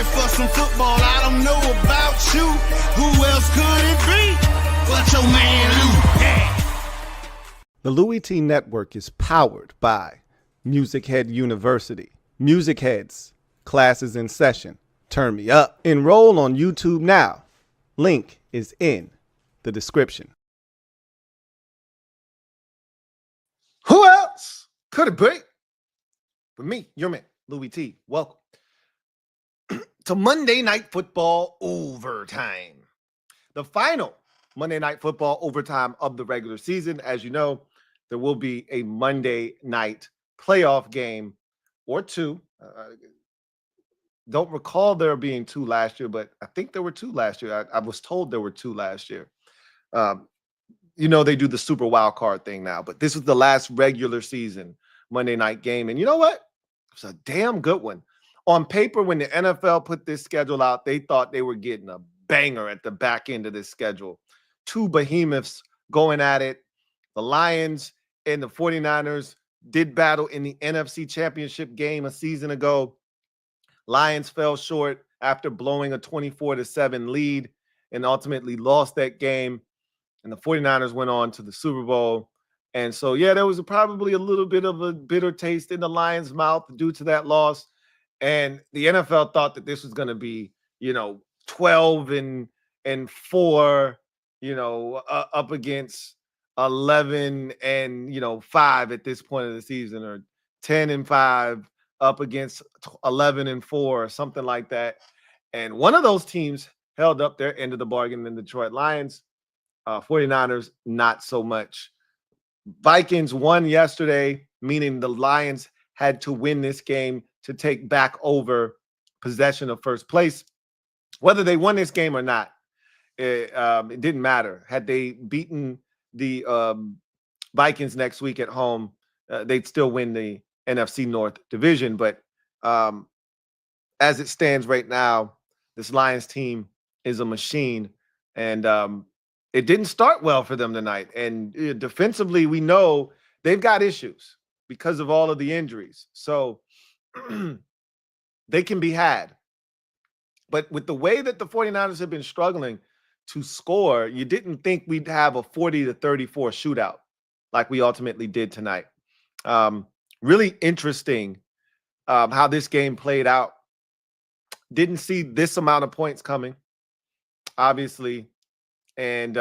ready for some football. I don't know about you. Who else could it be but your man Lou? Yeah. The LouieTeeNetwork is powered by MusicHead University. MusicHeads, classes in session. Turn me up. Enroll on YouTube now. Link is in the description. Who else could it be but me, your man, Louie T? Welcome to Monday Night Football Overtime. The final Monday Night Football Overtime of the regular season. As you know, there will be a Monday night playoff game or two. Don't recall there being two last year, but I think there were two last year. I was told there were two last year. You know, they do the super wild card thing now, but this was the last regular season Monday night game. And you know what? It's a damn good one. On paper, when the NFL put this schedule out, they thought they were getting a banger at the back end of this schedule. Two behemoths going at it. The Lions and the 49ers did battle in the NFC Championship game a season ago. Lions fell short after blowing a 24-7 lead and ultimately lost that game. And the 49ers went on to the Super Bowl. And so, yeah, there was probably a little bit of a bitter taste in the Lions' mouth due to that loss. And the NFL thought that this was going to be, 12-4, up against 11-5 at this point of the season, or 10-5 up against 11-4, or something like that. And one of those teams held up their end of the bargain in the Detroit Lions. 49ers, not so much. Vikings won yesterday, meaning the Lions had to win this game to take back over possession of first place. Whether they won this game or not, it didn't matter. Had they beaten the Vikings next week at home, they'd still win the NFC North division. But as it stands right now, this Lions team is a machine. And it didn't start well for them tonight. And defensively, we know they've got issues because of all of the injuries. So they can be had. But with the way that the 49ers have been struggling to score, you didn't think we'd have a 40-34 shootout like we ultimately did tonight. Really interesting how this game played out. Didn't see this amount of points coming, obviously, and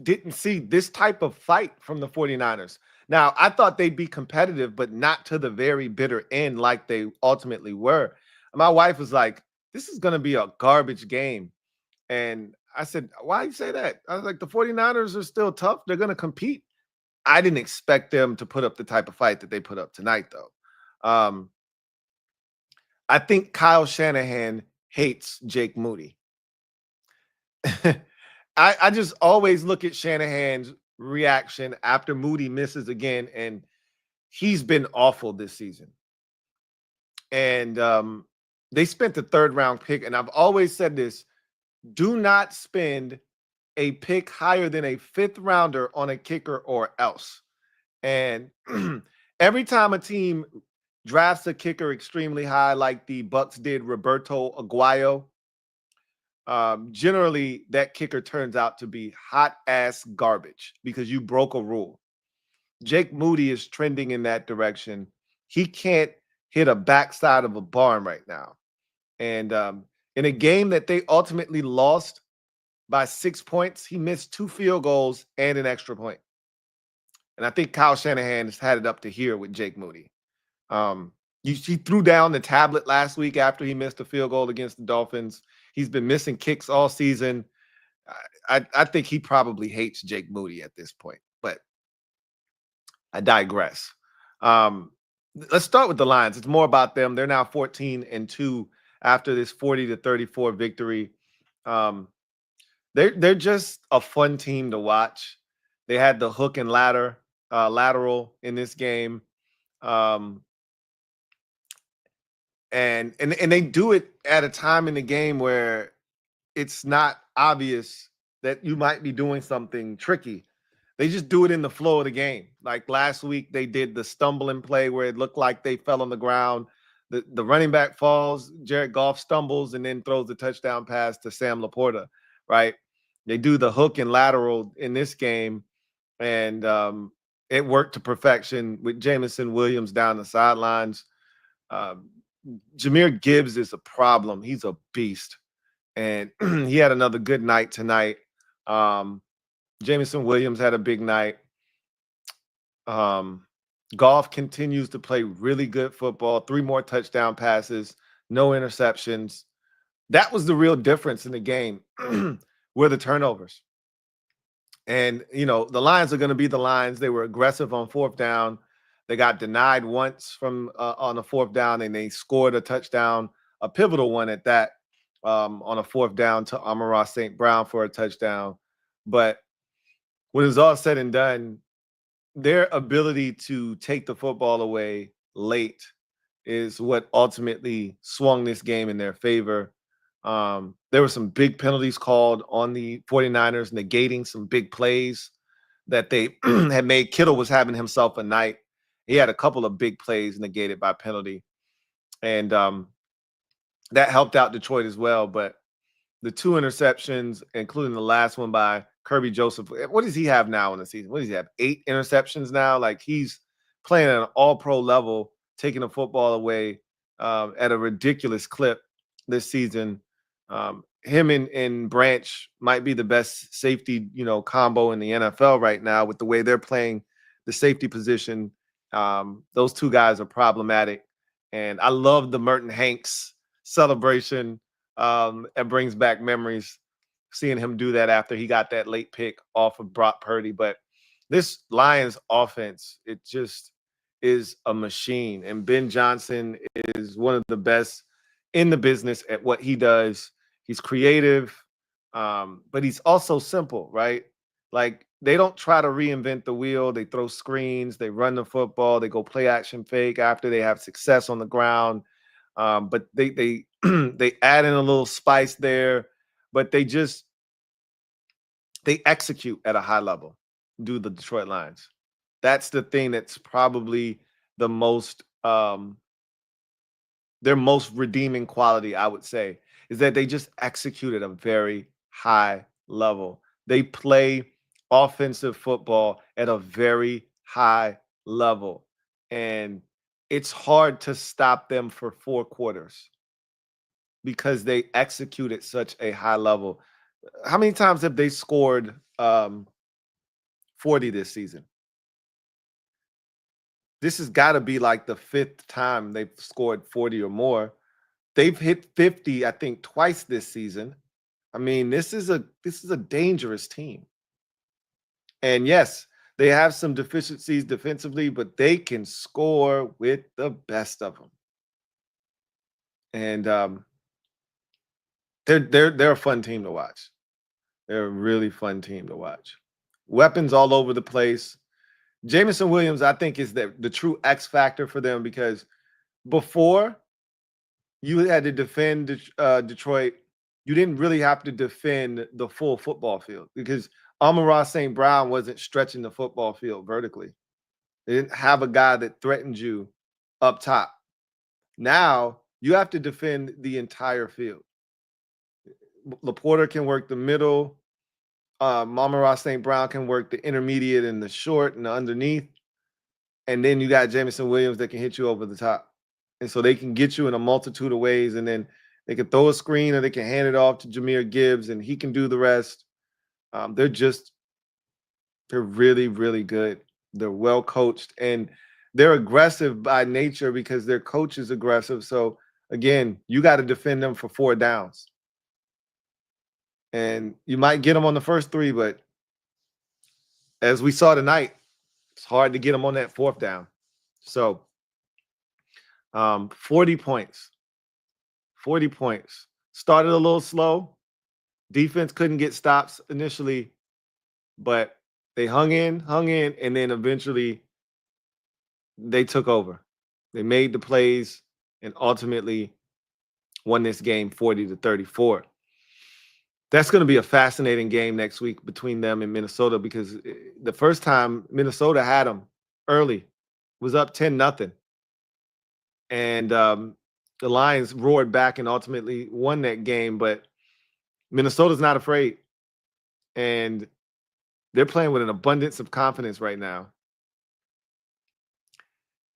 didn't see this type of fight from the 49ers. Now, I thought they'd be competitive, but not to the very bitter end like they ultimately were. My wife was like, this is going to be a garbage game. And I said, why you say that? I was like, the 49ers are still tough. They're going to compete. I didn't expect them to put up the type of fight that they put up tonight, though. I think Kyle Shanahan hates Jake Moody. I just always look at Shanahan's reaction after Moody misses again, and he's been awful this season. And they spent the third-round pick, and I've always said this, do not spend a pick higher than a fifth-rounder on a kicker or else. And every time a team drafts a kicker extremely high, like the Bucks did Roberto Aguayo, generally that kicker turns out to be hot-ass garbage because you broke a rule. Jake Moody is trending in that direction. He can't hit a backside of a barn right now. And in a game that they ultimately lost by 6 points, he missed 2 field goals and an extra point. And I think Kyle Shanahan has had it up to here with Jake Moody. He threw down the tablet last week after he missed a field goal against the Dolphins. He's been missing kicks all season. I think he probably hates Jake Moody at this point, but I digress. Let's start with the Lions. It's more about them. They're now 14-2 after this 40-34 victory. They're just a fun team to watch. They had the hook and lateral in this game. And they do it at a time in the game where it's not obvious that you might be doing something tricky. They just do it in the flow of the game. Like last week, they did the stumbling play where it looked like they fell on the ground. the running back falls, Jared Goff stumbles, and then throws the touchdown pass to Sam Laporta, right? They do the hook and lateral in this game, and it worked to perfection with Jameson Williams down the sidelines. Jahmyr Gibbs is a problem. He's a beast. And he had another good night tonight. Jameson Williams had a big night. Goff continues to play really good football. 3 more touchdown passes, no interceptions. That was the real difference in the game were the turnovers. And, you know, the Lions are going to be the Lions. They were aggressive on 4th down. They got denied once from on a 4th down, and they scored a touchdown, a pivotal one at that, on a 4th down to Amon-Ra St. Brown for a touchdown. But when it's all said and done, their ability to take the football away late is what ultimately swung this game in their favor. There were some big penalties called on the 49ers, negating some big plays that they had made. Kittle was having himself a night. He had a couple of big plays negated by penalty. And that helped out Detroit as well. But the 2 interceptions, including the last one by Kirby Joseph, what does he have now in the season? What does he have? 8 interceptions now? Like, he's playing at an all-pro level, taking the football away at a ridiculous clip this season. Him and Branch might be the best safety, combo in the NFL right now with the way they're playing the safety position. Those 2 guys are problematic. And I love the Merton Hanks celebration. It brings back memories, seeing him do that after he got that late pick off of Brock Purdy. But this Lions offense, it just is a machine. And Ben Johnson is one of the best in the business at what he does. He's creative, but he's also simple, right? Like, they don't try to reinvent the wheel. They throw screens, they run the football, they go play action fake after they have success on the ground. But they they add in a little spice there, but they execute at a high level, do the Detroit Lions. That's the thing that's probably the most their most redeeming quality, I would say, is that they just execute at a very high level. They play offensive football at a very high level. And it's hard to stop them for 4 quarters because they execute at such a high level. How many times have they scored 40 this season? This has got to be like the 5th time they've scored 40 or more. They've hit 50, I think, twice this season. I mean, this is a dangerous team. And yes, they have some deficiencies defensively, but they can score with the best of them. And they're a fun team to watch. They're a really fun team to watch. Weapons all over the place. Jameson Williams, I think, is the true X factor for them, because before you had to defend Detroit, you didn't really have to defend the full football field because Amon-Ra St. Brown wasn't stretching the football field vertically. They didn't have a guy that threatened you up top. Now you have to defend the entire field. Laporta can work the middle. Amon-Ra St. Brown can work the intermediate and the short and the underneath. And then you got Jameson Williams that can hit you over the top. And so they can get you in a multitude of ways. And then they can throw a screen or they can hand it off to Jahmyr Gibbs and he can do the rest. They're really, really good. They're well coached and they're aggressive by nature because their coach is aggressive. So again, you got to defend them for 4 downs. And you might get them on the first 3, but as we saw tonight, it's hard to get them on that 4th down. So 40 points. 40 points. Started a little slow. Defense couldn't get stops initially, but they hung in, and then eventually they took over. They made the plays and ultimately won this game 40-34. That's going to be a fascinating game next week between them and Minnesota, because the first time Minnesota had them early, was up 10-0. And the Lions roared back and ultimately won that game. But Minnesota's not afraid. And they're playing with an abundance of confidence right now.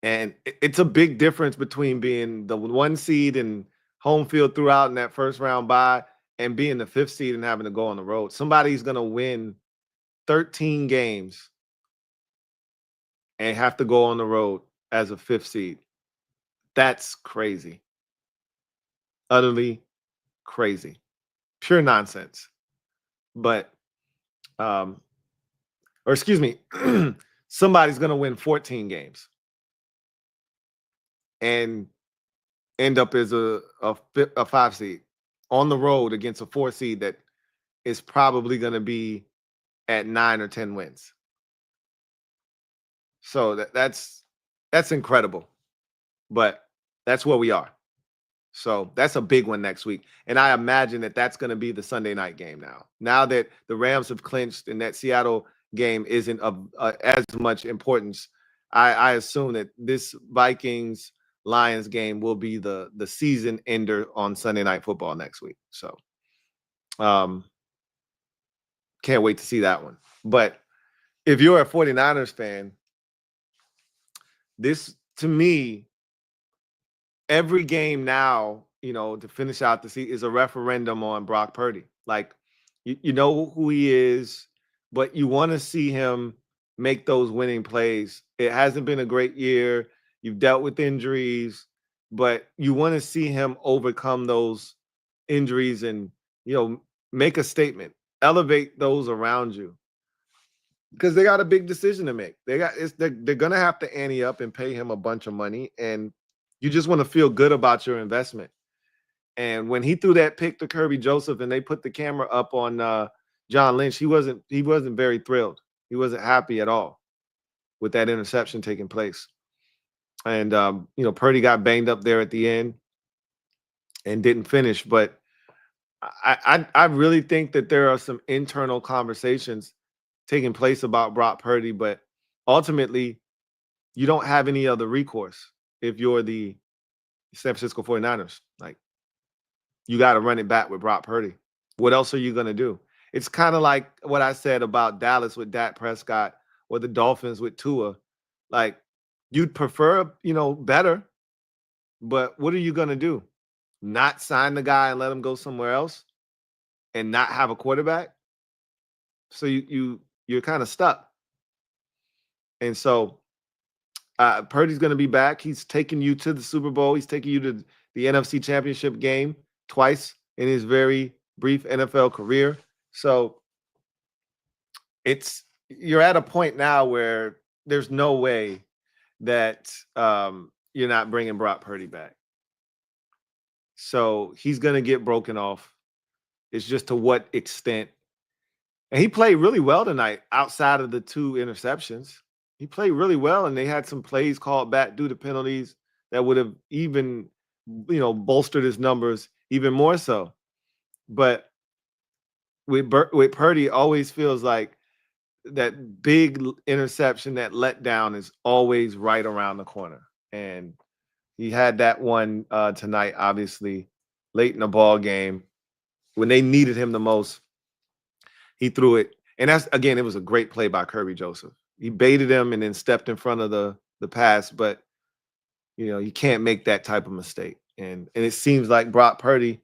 And it's a big difference between being the 1 seed and home field throughout in that first round bye and being the 5th seed and having to go on the road. Somebody's going to win 13 games and have to go on the road as a 5th seed. That's crazy. Utterly crazy. Pure nonsense. But, or excuse me, somebody's going to win 14 games and end up as a 5 seed on the road against a 4 seed that is probably going to be at 9 or 10 wins. So that's incredible. But that's where we are. So that's a big one next week. And I imagine that that's going to be the Sunday night game now. Now that the Rams have clinched and that Seattle game isn't of as much importance, I assume that this Vikings-Lions game will be the season ender on Sunday Night Football next week. So can't wait to see that one. But if you're a 49ers fan, this, to me, every game now, to finish out the season is a referendum on Brock Purdy. Like, you know who he is, but you want to see him make those winning plays. It hasn't been a great year. You've dealt with injuries, but you want to see him overcome those injuries and, make a statement, elevate those around you. Because they got a big decision to make. They're going to have to ante up and pay him a bunch of money. And you just want to feel good about your investment. And when he threw that pick to Kirby Joseph and they put the camera up on John Lynch, he wasn't very thrilled. He wasn't happy at all with that interception taking place. And, Purdy got banged up there at the end and didn't finish. But I really think that there are some internal conversations taking place about Brock Purdy, but ultimately you don't have any other recourse if you're the San Francisco 49ers. Like, you got to run it back with Brock Purdy. What else are you going to do? It's kind of like what I said about Dallas with Dak Prescott or the Dolphins with Tua. Like, you'd prefer, better, but what are you going to do? Not sign the guy and let him go somewhere else and not have a quarterback? So you're kind of stuck. And so Purdy's going to be back. He's taking you to the Super Bowl. He's taking you to the NFC Championship game twice in his very brief NFL career. So you're at a point now where there's no way that you're not bringing Brock Purdy back. So he's going to get broken off. It's just to what extent. And he played really well tonight outside of the 2 interceptions. He played really well, and they had some plays called back due to penalties that would have even, bolstered his numbers even more so. But with Purdy, always feels like that big interception, that letdown is always right around the corner. And he had that one tonight, obviously, late in the ball game when they needed him the most. He threw it. And it was a great play by Kirby Joseph. He baited him and then stepped in front of the pass, but you can't make that type of mistake. And it seems like Brock Purdy,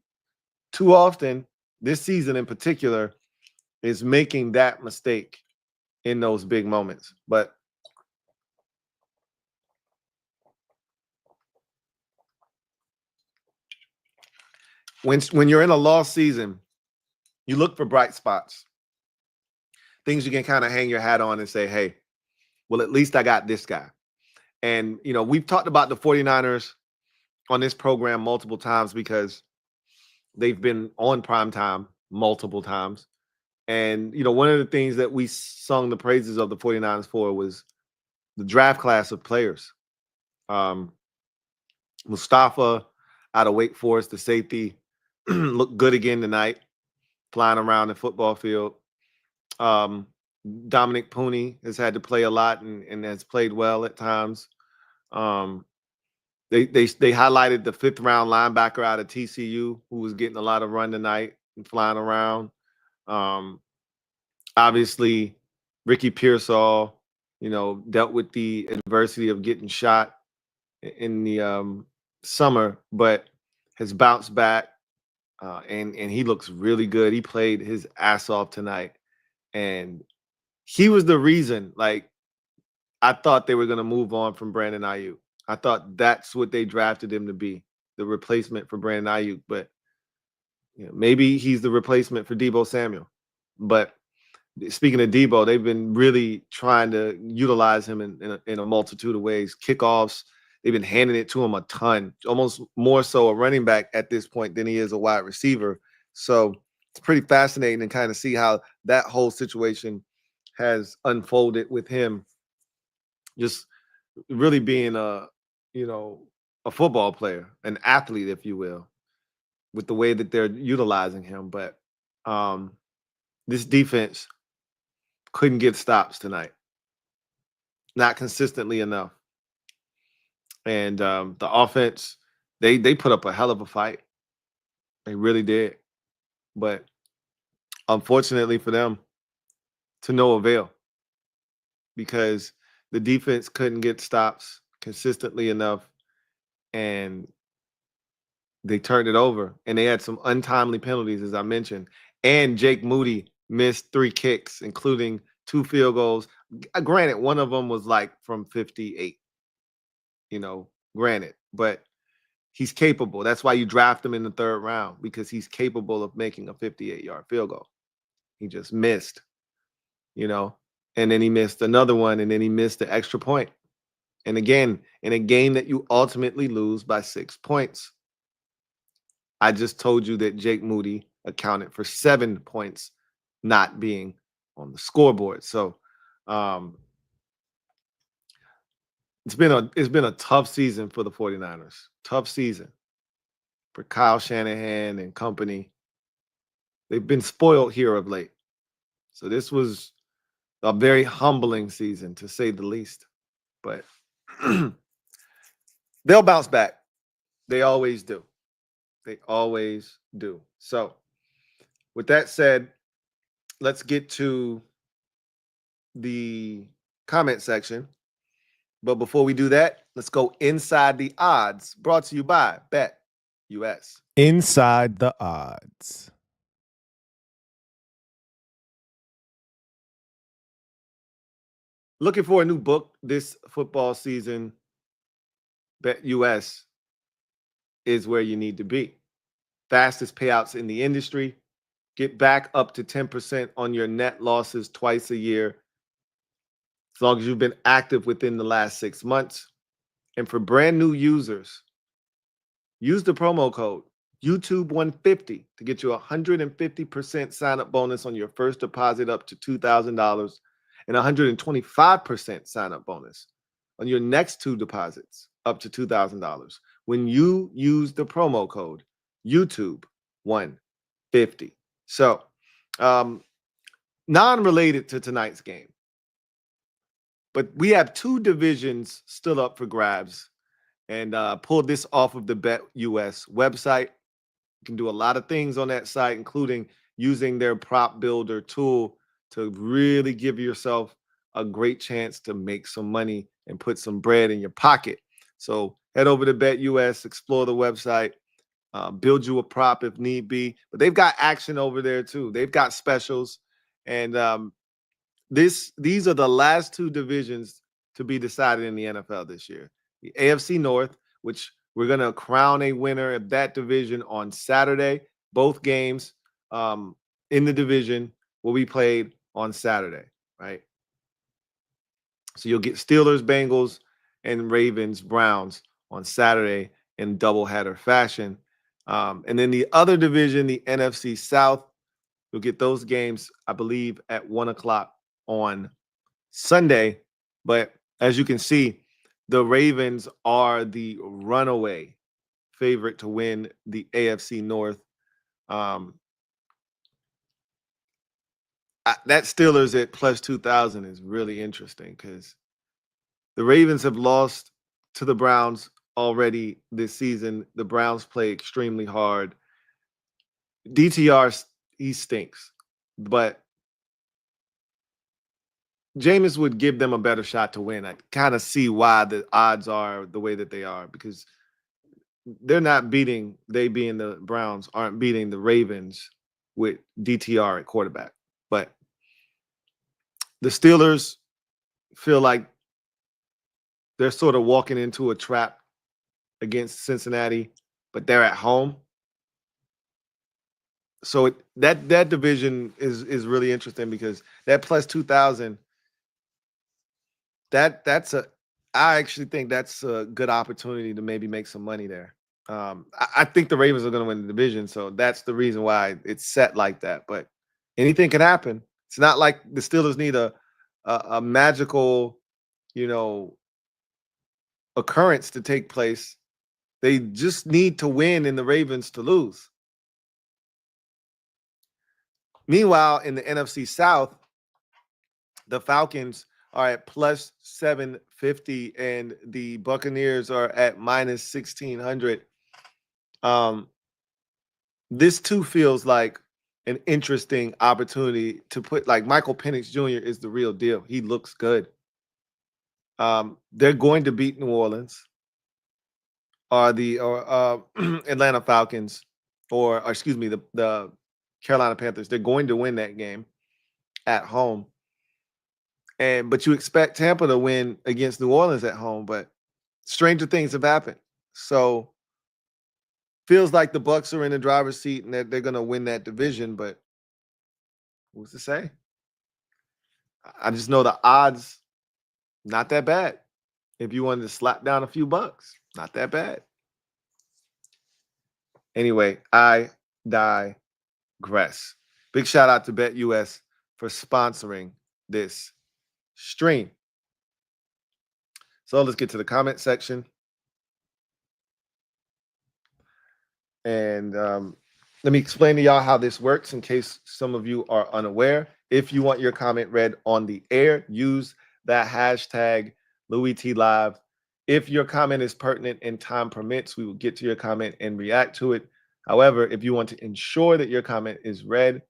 too often this season in particular, is making that mistake in those big moments. But when you're in a lost season, you look for bright spots, things you can kind of hang your hat on and say, hey, well, at least I got this guy. And, we've talked about the 49ers on this program multiple times because they've been on primetime multiple times. And, one of the things that we sung the praises of the 49ers for was the draft class of players. Mustafa out of Wake Forest, the safety, looked good again tonight, flying around the football field. Dominic Pooney has had to play a lot and has played well at times. They highlighted the 5th round linebacker out of TCU who was getting a lot of run tonight and flying around. Obviously, Ricky Pearsall, dealt with the adversity of getting shot in the summer, but has bounced back, and he looks really good. He played his ass off tonight, and he was the reason. Like, I thought they were going to move on from Brandon Ayuk. I thought that's what they drafted him to be, the replacement for Brandon Ayuk. But maybe he's the replacement for Deebo Samuel. But speaking of Deebo, they've been really trying to utilize him in a multitude of ways. Kickoffs, they've been handing it to him a ton, almost more so a running back at this point than he is a wide receiver. So it's pretty fascinating to kind of see how that whole situation has unfolded with him just really being a football player, an athlete, if you will, with the way that they're utilizing him. But this defense couldn't get stops tonight, not consistently enough. And the offense, they put up a hell of a fight. They really did. But unfortunately for them, to no avail, because the defense couldn't get stops consistently enough, and they turned it over. And they had some untimely penalties, as I mentioned. And Jake Moody missed 3 kicks, including 2 field goals. Granted, one of them was like from 58, granted, but he's capable. That's why you draft him in the 3rd round, because he's capable of making a 58-yard field goal. He just missed, and then he missed another one, and then he missed the extra point. And again, in a game that you ultimately lose by 6 points. I just told you that Jake Moody accounted for 7 points not being on the scoreboard. So it's been a tough season for the 49ers. Tough season for Kyle Shanahan and company. They've been spoiled here of late. So this was a very humbling season, to say the least. But they'll bounce back. They always do. They always do. So with that said, let's get to the comment section. But before we do that, let's go inside the odds, brought to you by Bet US. Inside the odds. Looking for a new book this football season? Bet US is where you need to be. Fastest payouts in the industry. Get back up to 10% on your net losses twice a year, as long as you've been active within the last 6 months. And for brand new users, use the promo code YouTube150 to get you a 150% sign-up bonus on your first deposit up to $2,000 and 125% sign-up bonus on your next 2 deposits up to $2,000 when you use the promo code YouTube150. So, non-related to tonight's game, but we have 2 divisions still up for grabs, and pulled this off of the Bet US website. You can do a lot of things on that site, including using their prop builder tool to really give yourself a great chance to make some money and put some bread in your pocket. So head over to Bet US, explore the website, build you a prop if need be. But they've got action over there too. They've got specials, and these are the last 2 divisions to be decided in the NFL this year. The AFC North, which we're going to crown a winner of that division on Saturday. Both games in the division will be played on Saturday, right? So you'll get Steelers, Bengals, and Ravens, Browns on Saturday in doubleheader fashion. And then the other division, the NFC South, you'll get those games, I believe, at 1 o'clock on Sunday. But as you can see, the Ravens are the runaway favorite to win the AFC North. That Steelers at plus 2,000 is really interesting because the Ravens have lost to the Browns already this season. The Browns play extremely hard. DTR, he stinks, but Jameis would give them a better shot to win. I kind of see why the odds are the way that they are, because they're not beating, they being the Browns, aren't beating the Ravens with DTR at quarterback. But the Steelers feel like they're sort of walking into a trap against Cincinnati, but they're at home. So that division is really interesting, because that plus 2,000, that's a, I actually think that's a good opportunity to maybe make some money there. I think the Ravens are going to win the division, so that's the reason why it's set like that. But anything can happen. It's not like the Steelers need a magical, occurrence to take place. They just need to win and the Ravens to lose. Meanwhile, in the NFC South, the Falcons are at plus 750 and the Buccaneers are at minus 1,600. This too feels like an interesting opportunity to put, like, Michael Penix Jr. is the real deal. He looks good. They're going to beat New Orleans or the Atlanta Falcons, or excuse me, the Carolina Panthers. They're going to win that game at home. But you expect Tampa to win against New Orleans at home, but stranger things have happened. So feels like the Bucs are in the driver's seat and that they're going to win that division, but who's to say? I just know the odds, not that bad. If you wanted to slap down a few bucks, not that bad. Anyway, I digress. Big shout out to BetUS for sponsoring this stream. So let's get to the comment section. And let me explain to y'all how this works in case some of you are unaware. If you want your comment read on the air, use that hashtag LouieTLive. If your comment is pertinent and time permits, we will get to your comment and react to it. However, if you want to ensure that your comment is read,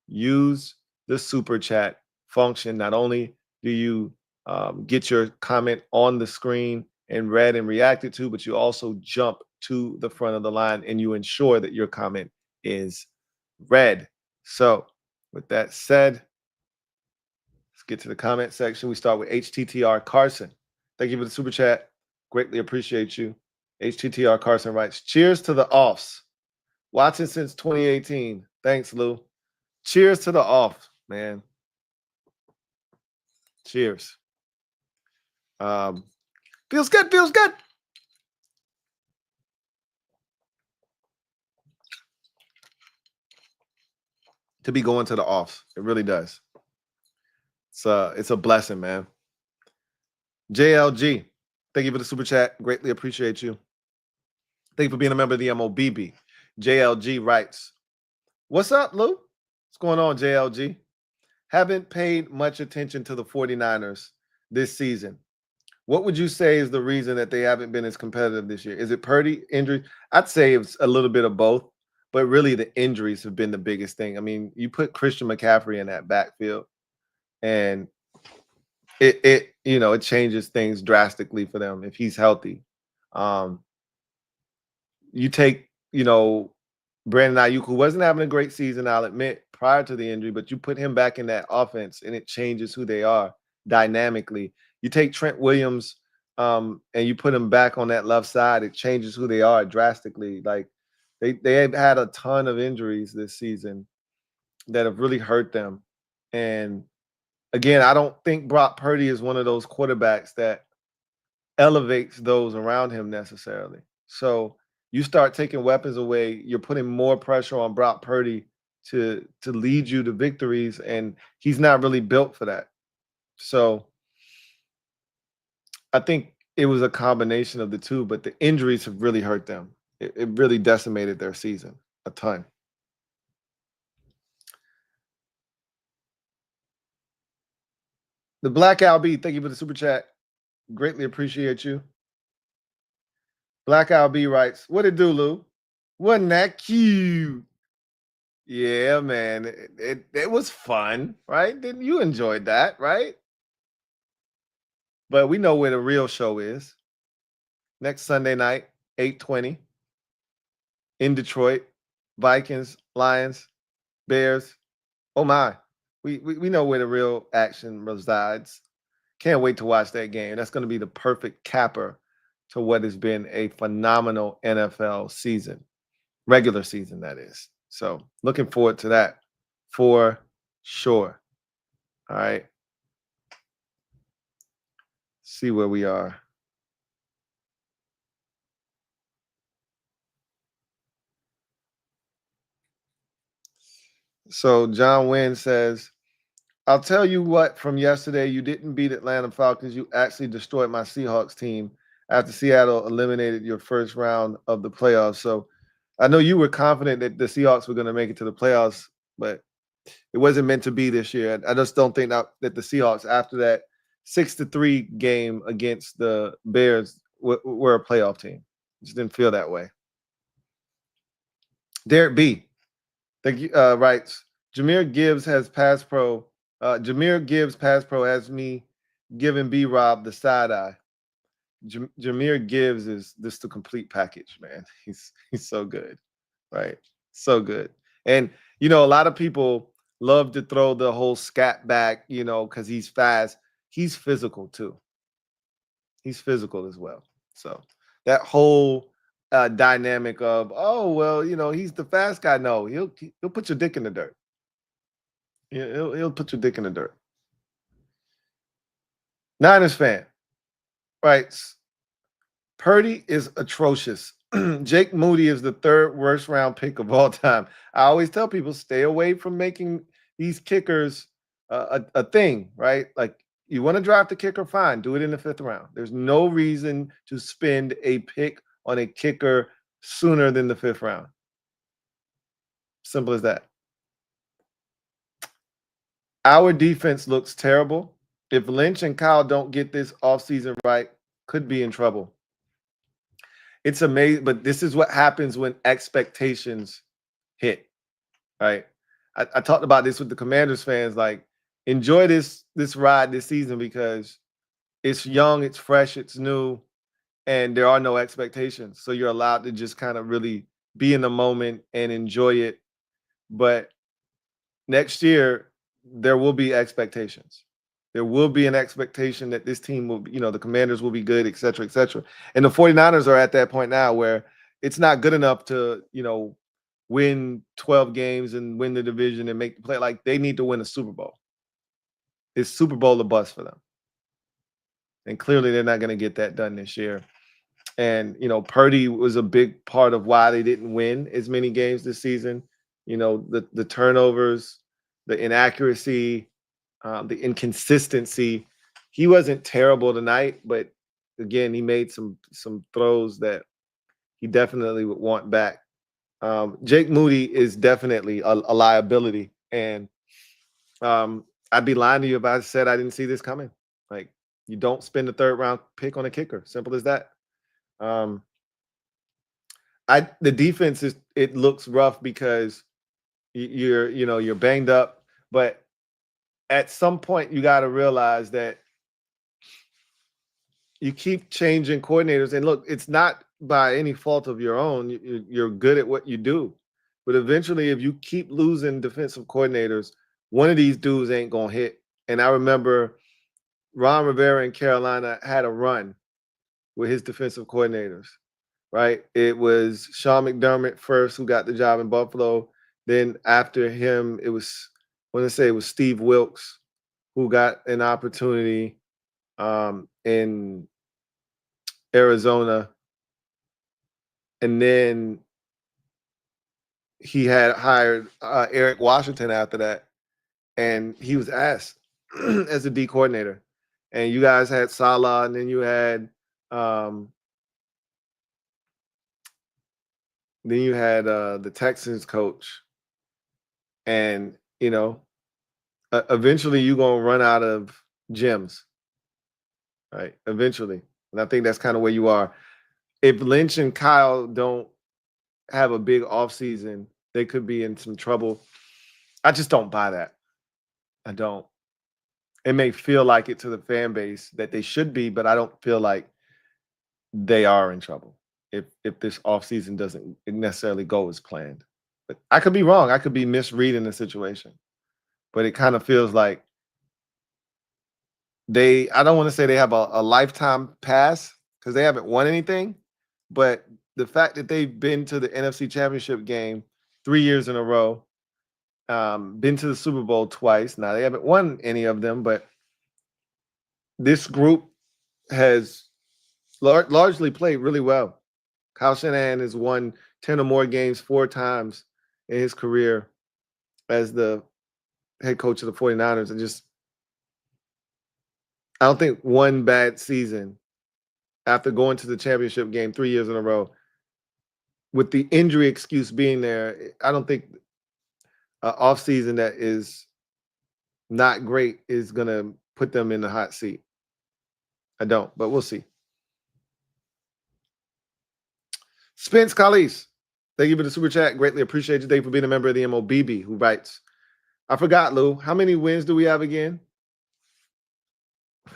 use the super chat function. Not only do you get your comment on the screen and read and reacted to, but you also jump to the front of the line and you ensure that your comment is read. So with that said, let's get to the comment section. We start with HTTR Carson. Thank you for the super chat. Greatly appreciate you. HTTR Carson writes, cheers to the offs. Watching since 2018. Thanks, Lou. Cheers to the off, man. Cheers. Feels good, feels good. To be going to the offs. It really does. It's a blessing, man. JLG, thank you for the super chat. Greatly appreciate you. Thank you for being a member of the MOBB. JLG writes, what's up, Lou? What's going on, JLG? Haven't paid much attention to the 49ers this season. What would you say is the reason that they haven't been as competitive this year? Is it Purdy, injury? I'd say it's a little bit of both, but really the injuries have been the biggest thing. I mean, you put Christian McCaffrey in that backfield, and it changes things drastically for them if he's healthy. You take, Brandon Ayuk, who wasn't having a great season, I'll admit, prior to the injury, but you put him back in that offense and it changes who they are dynamically. You take Trent Williams and you put him back on that left side, it changes who they are drastically. Like they have had a ton of injuries this season that have really hurt them. And again, I don't think Brock Purdy is one of those quarterbacks that elevates those around him necessarily. So you start taking weapons away, you're putting more pressure on Brock Purdy to lead you to victories, and he's not really built for that. So I think it was a combination of the two, but the injuries have really hurt them. It really decimated their season a ton. The Black LB, thank you for the super chat. Greatly appreciate you. Blackout B writes, what it do, Lou? Wasn't that cute? Yeah, man. It was fun, right? Didn't you enjoy that, right? But we know where the real show is. Next Sunday night, 8:20 in Detroit. Vikings, Lions, Bears. Oh my. We know where the real action resides. Can't wait to watch that game. That's going to be the perfect capper to what has been a phenomenal NFL season. Regular season, that is. So looking forward to that for sure. All right. See where we are. So John Wynn says, I'll tell you what, from yesterday, you didn't beat Atlanta Falcons. You actually destroyed my Seahawks team after Seattle eliminated your first round of the playoffs. So I know you were confident that the Seahawks were going to make it to the playoffs, but it wasn't meant to be this year. I just don't think that the Seahawks, after that 6-3 game against the Bears, were a playoff team. Just didn't feel that way. Derek B. Writes, Jameer Gibbs pass pro has me giving B-Rob the side eye. Jameer Gibbs is just the complete package, man. He's so good, right? So good. And, a lot of people love to throw the whole scat back, because he's fast. He's physical too. He's physical as well. So that whole dynamic of, oh, well, he's the fast guy. No, he'll put your dick in the dirt. He'll put your dick in the dirt. Niners fan writes, Purdy is atrocious. Jake Moody is the third worst round pick of all time. I always tell people, stay away from making these kickers a thing, right? Like, you want to draft a kicker, fine, do it in the 5th round. There's no reason to spend a pick on a kicker sooner than the 5th round. Simple as that. Our defense looks terrible. If Lynch and Kyle don't get this offseason right, could be in trouble. It's amazing, but this is what happens when expectations hit, right? I talked about this with the Commanders fans, like, enjoy this ride this season because it's young, it's fresh, it's new, and there are no expectations. So you're allowed to just kind of really be in the moment and enjoy it. But next year, there will be expectations. There will be an expectation that this team will be, the Commanders will be good, et cetera, et cetera. And the 49ers are at that point now where it's not good enough to, win 12 games and win the division and make the play. Like, they need to win a Super Bowl. It's Super Bowl or bust for them. And clearly they're not going to get that done this year. And, Purdy was a big part of why they didn't win as many games this season. The turnovers, the inaccuracy, the inconsistency. He wasn't terrible tonight, but again, he made some throws that he definitely would want back. Jake Moody is definitely a liability, and I'd be lying to you if I said I didn't see this coming. Like, you don't spend the 3rd round pick on a kicker. Simple as that. The defense it looks rough because you're banged up, but at some point you got to realize that you keep changing coordinators, and look, it's not by any fault of your own. You're good at what you do, but eventually, if you keep losing defensive coordinators, one of these dudes ain't gonna hit. And I remember Ron Rivera in Carolina had a run with his defensive coordinators, right? It was Sean McDermott first, who got the job in Buffalo. Then after him, it was Steve Wilkes, who got an opportunity in Arizona. And then he had hired Eric Washington after that, and he was asked as a D coordinator. And you guys had Salah, and then you had the Texans coach, and eventually you're gonna run out of gems, right? Eventually, and I think that's kind of where you are. if Lynch and Kyle don't have a big offseason, they could be in some trouble. I just don't buy that. I don't. It may feel like it to the fan base that they should be, but I don't feel like they are in trouble if this offseason doesn't necessarily go as planned. But I could be wrong. I could be misreading the situation. But it kind of feels like I don't want to say they have a lifetime pass because they haven't won anything, but the fact that they've been to the NFC Championship game 3 years in a row, been to the Super Bowl twice. Now, they haven't won any of them, but this group has largely played really well. Kyle Shanahan has won 10 or more games 4 times in his career as the head coach of the 49ers. And I don't think one bad season after going to the championship game 3 years in a row, with the injury excuse being there, I don't think an offseason that is not great is going to put them in the hot seat. I don't, but we'll see. Spence Callis, thank you for the super chat. Greatly appreciate you. Thank you for being a member of the MOBB, who writes, I forgot, Lou, how many wins do we have again?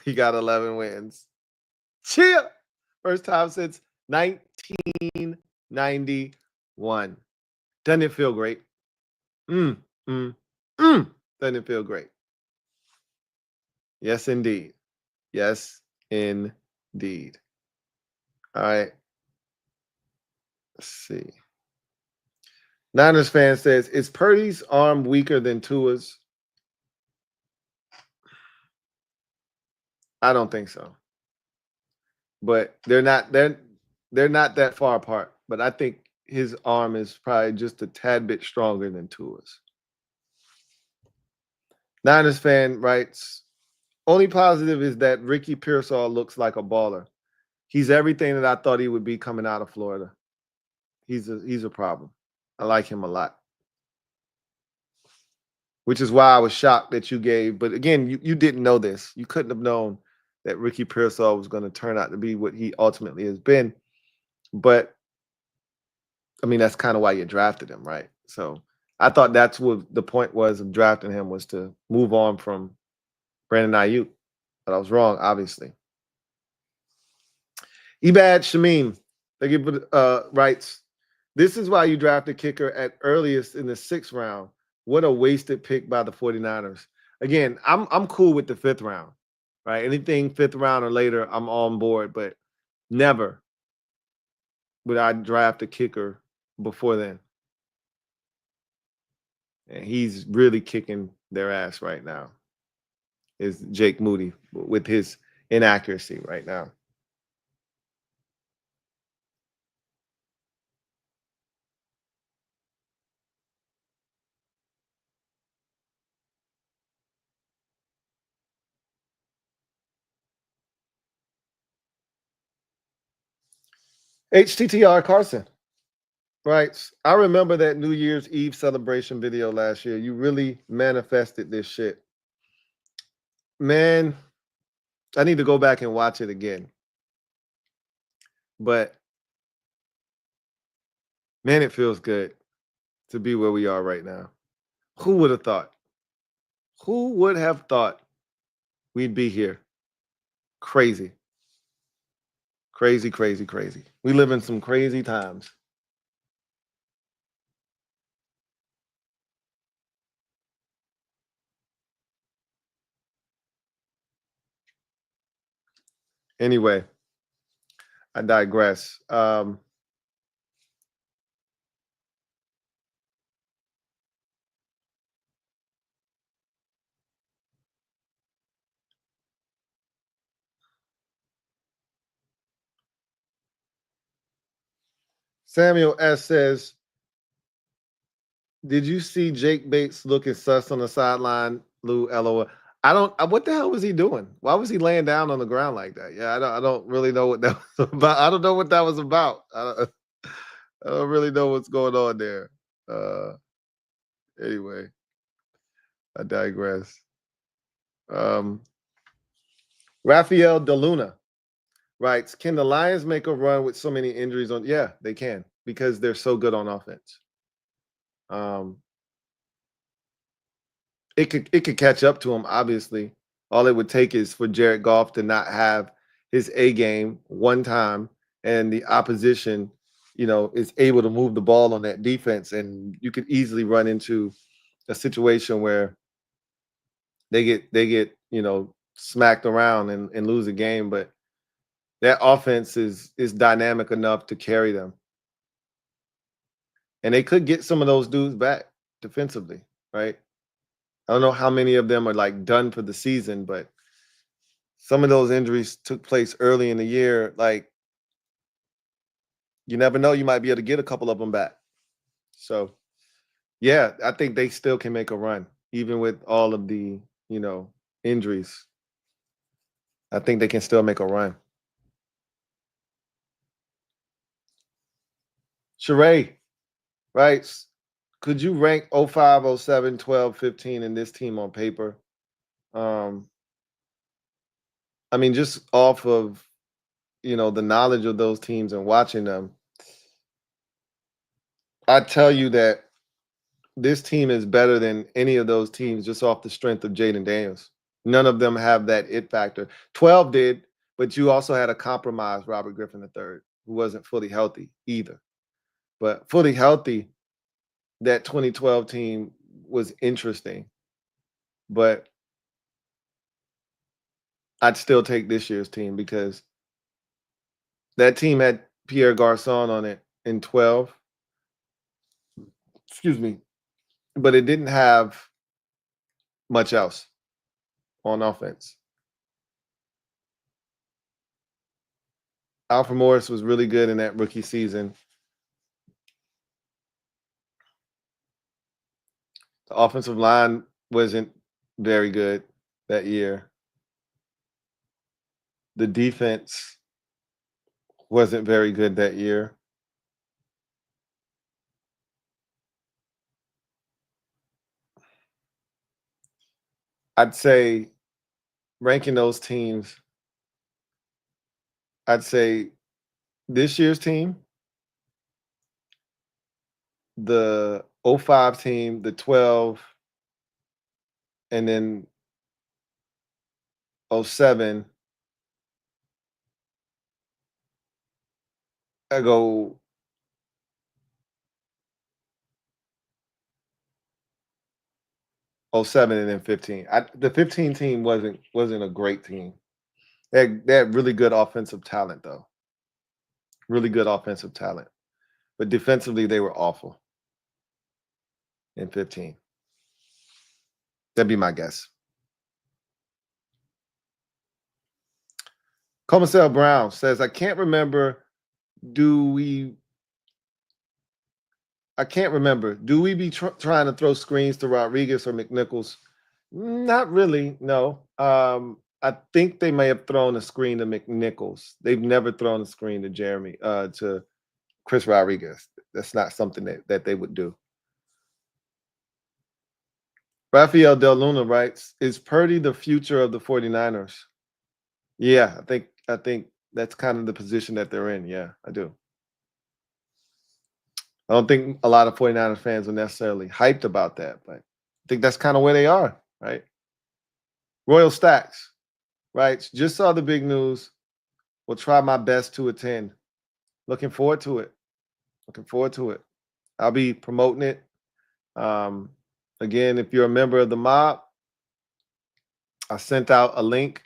We got 11 wins. Cheer! First time since 1991. Doesn't it feel great? Doesn't it feel great? Yes, indeed. Yes, indeed. All right. Let's see. Niners fan says, is Purdy's arm weaker than Tua's? I don't think so. But they're not that far apart. But I think his arm is probably just a tad bit stronger than Tua's. Niners fan writes, only positive is that Ricky Pearsall looks like a baller. He's everything that I thought he would be coming out of Florida. He's a problem. I like him a lot. Which is why I was shocked that you gave. But again, you didn't know this. You couldn't have known that Ricky Pearsall was going to turn out to be what he ultimately has been. But, I mean, that's kind of why you drafted him, right? So I thought that's what the point was of drafting him, was to move on from Brandon Ayuk. But I was wrong, obviously. Ebad Shamim, writes, this is why you drafted kicker at earliest in the 6th round. What a wasted pick by the 49ers. Again, I'm cool with the 5th round, right? Anything 5th round or later, I'm on board, but never would I draft a kicker before then. And he's really kicking their ass right now, is Jake Moody, with his inaccuracy right now. HTTR Carson writes, I remember that New Year's Eve celebration video last year. You really manifested this shit. Man, I need to go back and watch it again. But, man, it feels good to be where we are right now. Who would have thought? Who would have thought we'd be here? Crazy. Crazy, crazy, crazy. We live in some crazy times. Anyway, I digress. Samuel S. says, did you see Jake Bates looking sus on the sideline? Lou, LOL. What the hell was he doing? Why was he laying down on the ground like that? Yeah, I don't really know what that was about. I don't know what that was about. I don't really know what's going on there. Anyway, I digress. Rafael DeLuna writes, can the Lions make a run with so many injuries on? Yeah, they can, because they're so good on offense. It could catch up to them, obviously. All it would take is for Jared Goff to not have his A game one time, and the opposition, is able to move the ball on that defense, and you could easily run into a situation where they get smacked around and lose a game. But that offense is dynamic enough to carry them, and they could get some of those dudes back defensively, right? I don't know how many of them are like done for the season, but some of those injuries took place early in the year. Like, you never know, you might be able to get a couple of them back. So, yeah, I think they still can make a run, even with all of the, injuries. I think they can still make a run. Sheree, right? Could you rank 05, 07, 12, 15 in this team on paper? I mean, just off of, the knowledge of those teams and watching them, I tell you that this team is better than any of those teams just off the strength of Jaden Daniels. None of them have that it factor. 12 did, but you also had a compromised Robert Griffin III, who wasn't fully healthy either. But fully healthy, that 2012 team was interesting. But I'd still take this year's team, because that team had Pierre Garçon on it in 12. Excuse me. But it didn't have much else on offense. Alfred Morris was really good in that rookie season. The offensive line wasn't very good that year. The defense wasn't very good that year. I'd say, ranking those teams, I'd say this year's team, the 05 team, the 12, and then 07. I go 07 and then 15. The 15 team wasn't a great team. They had really good offensive talent, though. Really good offensive talent. But defensively, they were awful in 15. That'd be my guess. Comasel Brown says, I can't remember. Do we be trying to throw screens to Rodriguez or McNichols? Not really, no. I think they may have thrown a screen to McNichols. They've never thrown a screen to to Chris Rodriguez. That's not something that they would do. Rafael Del Luna writes, is Purdy the future of the 49ers? Yeah, I think that's kind of the position that they're in. Yeah, I do. I don't think a lot of 49ers fans are necessarily hyped about that, but I think that's kind of where they are, right? Royal Stacks, right? Just saw the big news. Will try my best to attend. Looking forward to it. Looking forward to it. I'll be promoting it. Again, if you're a member of the mob, I sent out a link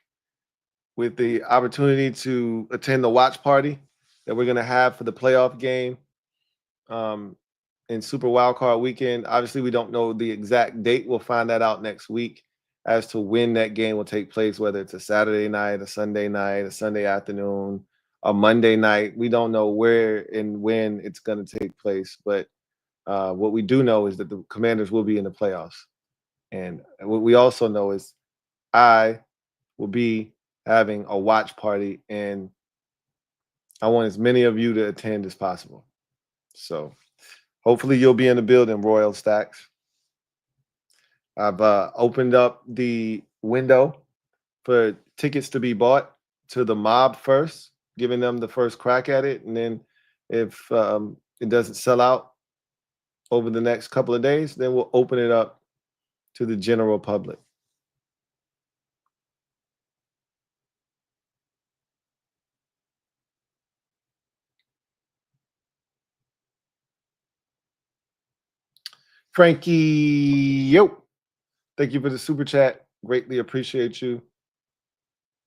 with the opportunity to attend the watch party that we're going to have for the playoff game in Super Wildcard Weekend. Obviously, we don't know the exact date. We'll find that out next week as to when that game will take place, whether it's a Saturday night, a Sunday night, a Sunday afternoon, a Monday night. We don't know where and when it's going to take place, but what we do know is that the Commanders will be in the playoffs. And what we also know is I will be having a watch party, and I want as many of you to attend as possible. So hopefully you'll be in the building, Royal Stacks. I've opened up the window for tickets to be bought to the mob first. giving them the first crack at it. And then if it doesn't sell out over the next couple of days, then we'll open it up to the general public. Frankie, yo, thank you for the super chat. Greatly appreciate you.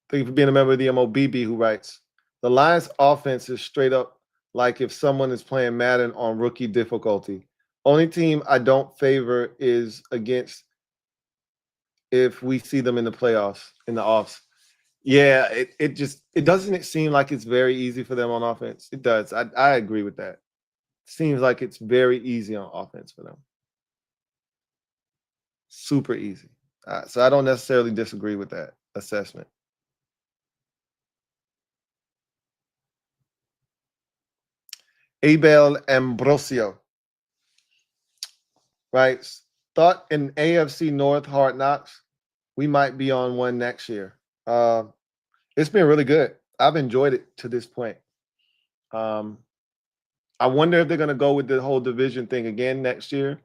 Thank you for being a member of the MOBB, who writes, the Lions offense is straight up like if someone is playing Madden on rookie difficulty. Only team I don't favor is against if we see them in the playoffs, in the offs. Yeah, it doesn't seem like it's very easy for them on offense. It does. I agree with that. Seems like it's very easy on offense for them. Super easy. So I don't necessarily disagree with that assessment. Abel Ambrosio writes, thought in AFC North Hard Knocks, we might be on one next year. It's been really good. I've enjoyed it to this point. I wonder if they're going to go with the whole division thing again next year,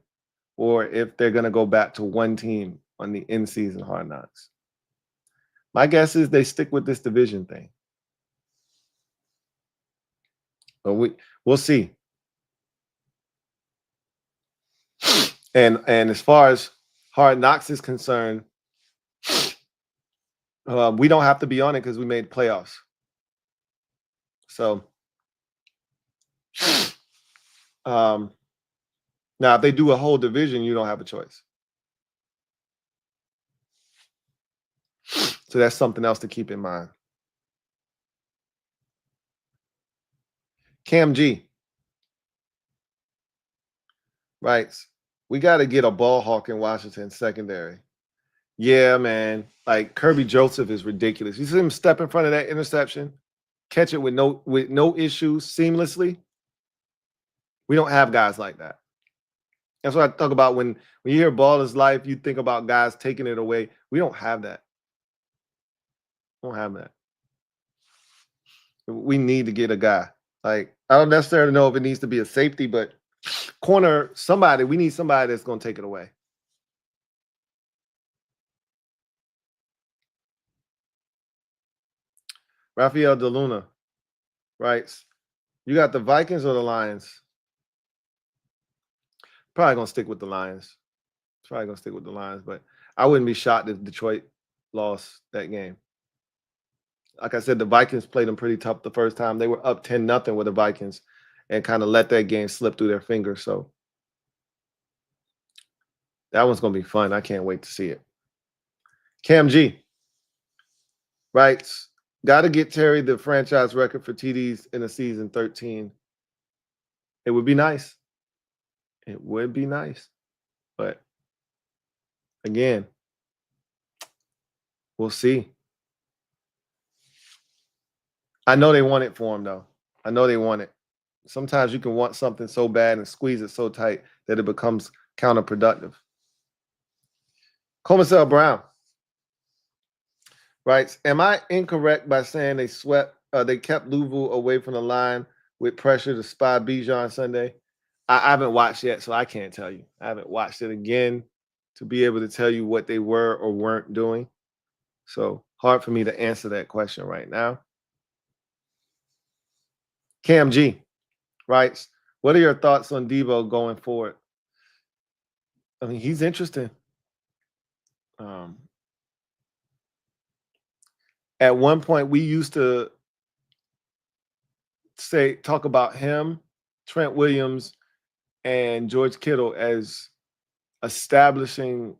or if they're going to go back to one team on the in-season Hard Knocks. My guess is they stick with this division thing. But we'll see. And as far as Hard Knocks is concerned, we don't have to be on it because we made playoffs. So now if they do a whole division, you don't have a choice. So that's something else to keep in mind. Cam G writes, we got to get a ball hawk in Washington secondary. Yeah, man. Like Kirby Joseph is ridiculous. You see him step in front of that interception, catch it with no issues seamlessly. We don't have guys like that. That's what I talk about when you hear ball is life, you think about guys taking it away. We don't have that. We don't have that. We need to get a guy. Like, I don't necessarily know if it needs to be a safety, but corner, we need somebody that's going to take it away. Rafael DeLuna writes, you got the Vikings or the Lions? Probably going to stick with the Lions. But I wouldn't be shocked if Detroit lost that game. Like I said, the Vikings played them pretty tough the first time. They were up 10-0 with the Vikings and kind of let that game slip through their fingers. So that one's going to be fun. I can't wait to see it. Cam G writes, got to get Terry the franchise record for TDs in a season 13. It would be nice. It would be nice. But again, we'll see. I know they want it for him, though. I know they want it. Sometimes you can want something so bad and squeeze it so tight that it becomes counterproductive. Comasel Brown writes, am I incorrect by saying they kept Louisville away from the line with pressure to spy Bijan Sunday? I haven't watched yet, so I can't tell you. I haven't watched it again to be able to tell you what they were or weren't doing. So hard for me to answer that question right now. Cam G writes, what are your thoughts on Debo going forward? I mean, he's interesting. At one point, we used to talk about him, Trent Williams, and George Kittle as establishing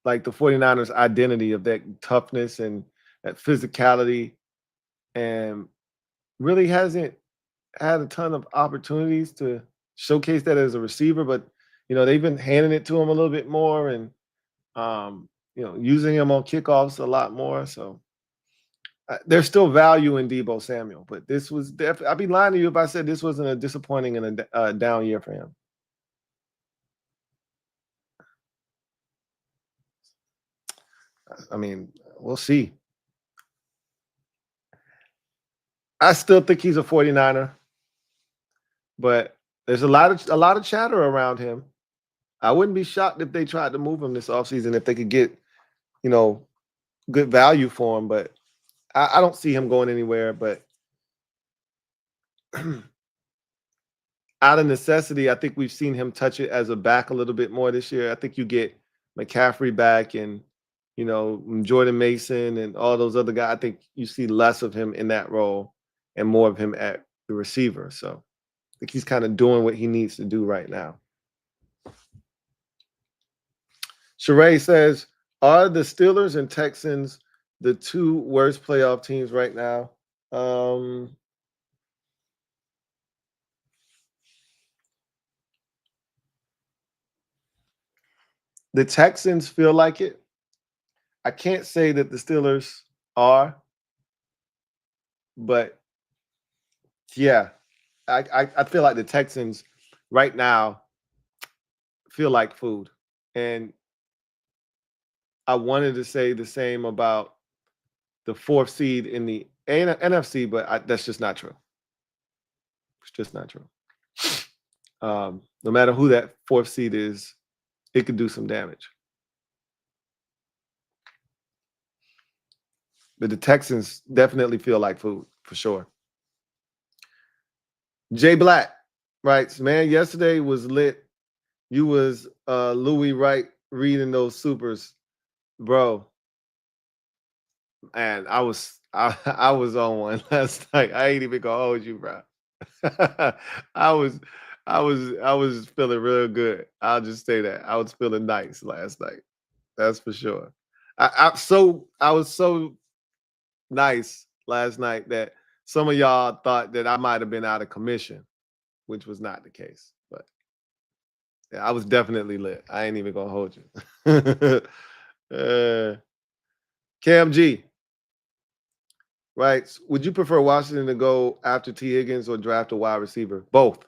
like the 49ers identity of that toughness and that physicality, and really hasn't had a ton of opportunities to showcase that as a receiver, but they've been handing it to him a little bit more and using him on kickoffs a lot more. So there's still value in Deebo Samuel, but this was definitely, I'd be lying to you if I said this wasn't a disappointing and a down year for him. I mean, we'll see. I still think he's a 49er, but there's a lot of chatter around him. I wouldn't be shocked if they tried to move him this offseason if they could get, good value for him. But I don't see him going anywhere. But out of necessity, I think we've seen him touch it as a back a little bit more this year. I think you get McCaffrey back and, Jordan Mason and all those other guys. I think you see less of him in that role and more of him at the receiver. So I think he's kind of doing what he needs to do right now. Sheree says, are the Steelers and Texans the two worst playoff teams right now? The Texans feel like it. I can't say that the Steelers are, but yeah, I feel like the Texans right now feel like food. And I wanted to say the same about the 4th seed in the NFC, but that's just not true. It's just not true. No matter who that 4th seed is, it could do some damage. But the Texans definitely feel like food, for sure. Jay Black writes, man, yesterday was lit. You was Louie Wright reading those supers. Bro. And I was on one last night. I ain't even gonna hold you, bro. I was feeling real good. I'll just say that. I was feeling nice last night. That's for sure. I was so nice last night that some of y'all thought that I might have been out of commission, which was not the case. But yeah, I was definitely lit. I ain't even gonna hold you. Cam G writes, would you prefer Washington to go after T. Higgins or draft a wide receiver? Both.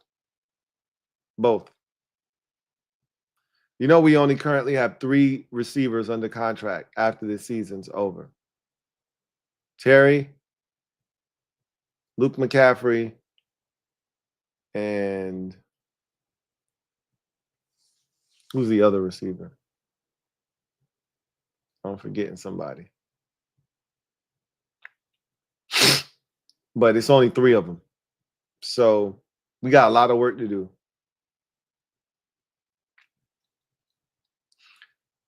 We only currently have 3 receivers under contract after this season's over. Terry, Luke McCaffrey, and who's the other receiver? I'm forgetting somebody. But it's only 3 of them. So we got a lot of work to do.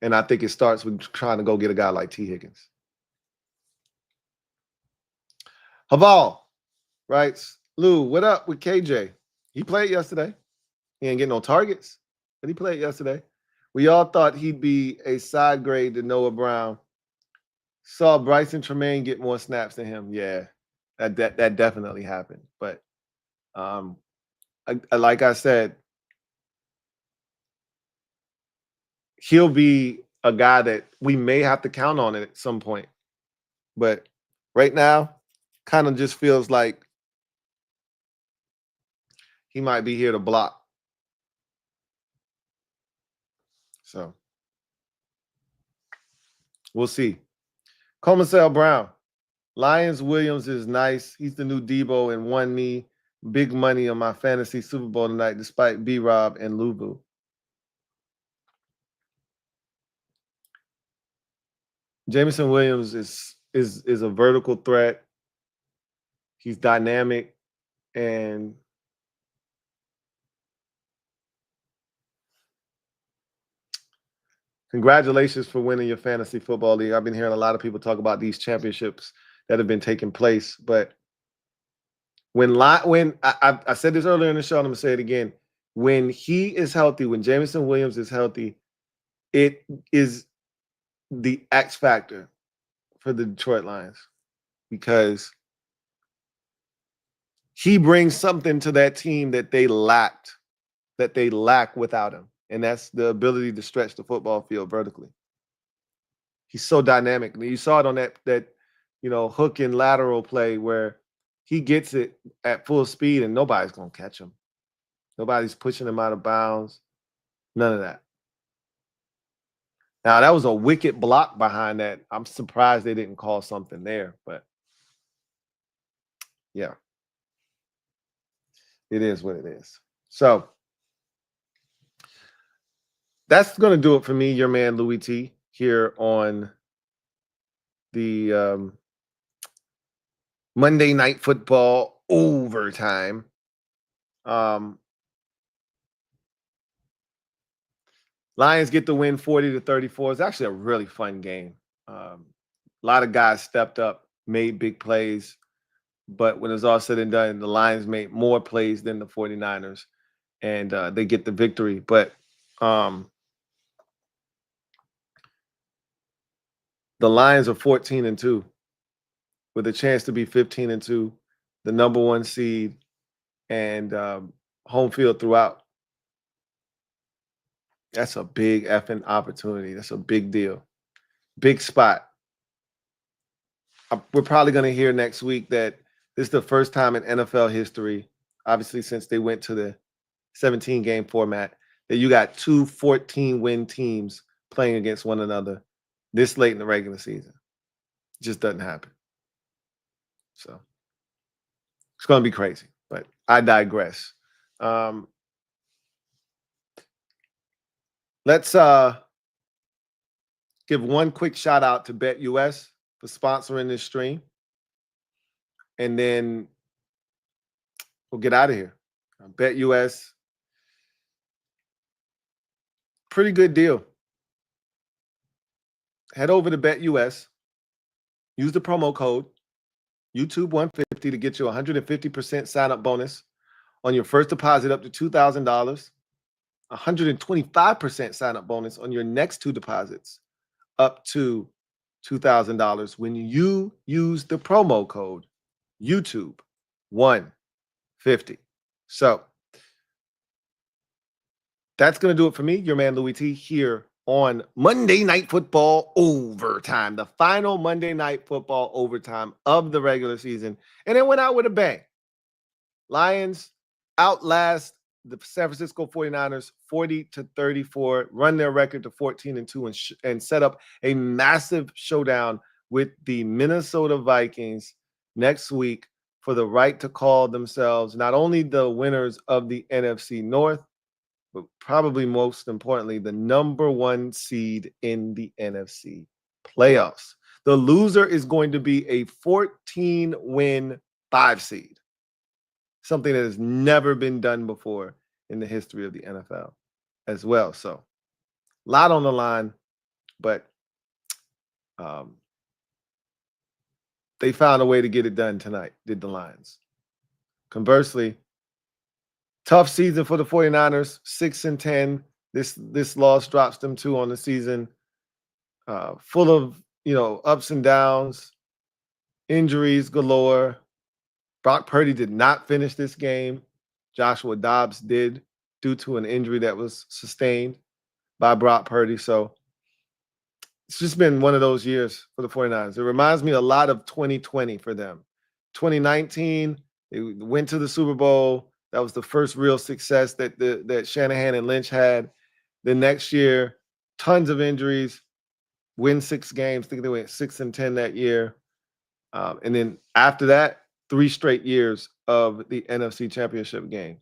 And I think it starts with trying to go get a guy like T. Higgins. Haval writes, Lou, what up with KJ? He played yesterday. He ain't getting no targets, but he played yesterday. We all thought he'd be a side grade to Noah Brown. Saw Bryson Tremaine get more snaps than him. Yeah, that definitely happened. But like I said, he'll be a guy that we may have to count on at some point. But right now, kind of just feels like he might be here to block. So we'll see. Comasel Brown. Lions Williams is nice. He's the new Debo and won me big money on my fantasy Super Bowl tonight, despite B-Rob and Luvu. Jameson Williams is a vertical threat. He's dynamic, and congratulations for winning your fantasy football league. I've been hearing a lot of people talk about these championships that have been taking place, but when I said this earlier in the show, I'm going to say it again. When he is healthy, when Jameson Williams is healthy, it is the X factor for the Detroit Lions, because he brings something to that team that they lack without him. And that's the ability to stretch the football field vertically. He's so dynamic. You saw it on that hook and lateral play where he gets it at full speed and nobody's going to catch him. Nobody's pushing him out of bounds. None of that. Now, that was a wicked block behind that. I'm surprised they didn't call something there, but Yeah. It is what it is. So that's going to do it for me, your man Louie T, here on the Monday Night Football overtime. Lions get the win 40-34. It's actually a really fun game. A lot of guys stepped up, made big plays, but when it's all said and done, the Lions made more plays than the 49ers, and they get the victory. But the Lions are 14-2 with a chance to be 15-2, the number 1 seed, and home field throughout. That's a big effing opportunity. That's a big deal. Big spot. We're probably going to hear next week that this is the first time in NFL history, obviously since they went to the 17-game format, that you got 2 14-win teams playing against one another this late in the regular season. It just doesn't happen. So it's going to be crazy, but I digress. Let's give one quick shout out to BetUS for sponsoring this stream. And then we'll get out of here. BetUS, pretty good deal. Head over to BetUS. Use the promo code YouTube150 to get you a 150% sign-up bonus on your first deposit up to $2,000. 125% sign-up bonus on your next 2 deposits up to $2,000 when you use the promo code YouTube150. So that's going to do it for me, your man Louie T, here on Monday Night Football Overtime, the final Monday Night Football overtime of the regular season. And it went out with a bang. Lions outlast the San Francisco 49ers 40-34, run their record to 14-2, and set up a massive showdown with the Minnesota Vikings next week for the right to call themselves not only the winners of the NFC North, but probably most importantly, the number 1 seed in the NFC playoffs. The loser is going to be a 14-win 5 seed. Something that has never been done before in the history of the NFL as well. So a lot on the line, but they found a way to get it done tonight, did the Lions. Conversely, tough season for the 49ers, 6-10. This loss drops them 2 on the season. Full of, ups and downs, injuries galore. Brock Purdy did not finish this game. Joshua Dobbs did, due to an injury that was sustained by Brock Purdy. So it's just been one of those years for the 49ers. It reminds me a lot of 2020 for them. 2019, they went to the Super Bowl. That was the first real success that Shanahan and Lynch had. The next year, tons of injuries, win 6 games. I think they went 6-10 that year. And then after that, 3 straight years of the NFC Championship game,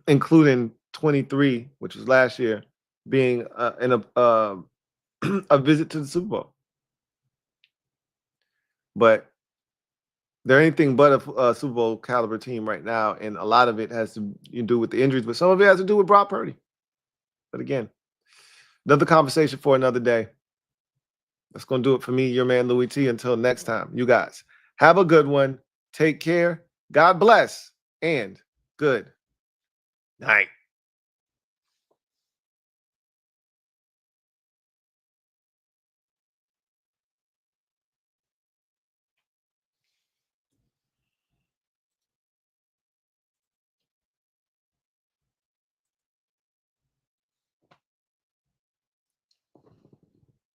including 23, which was last year, being a visit to the Super Bowl. But they're anything but a Super Bowl caliber team right now, and a lot of it has to do with the injuries, but some of it has to do with Brock Purdy. But again, another conversation for another day. That's going to do it for me, your man Louie T. Until next time, you guys have a good one. Take care. God bless, and good night.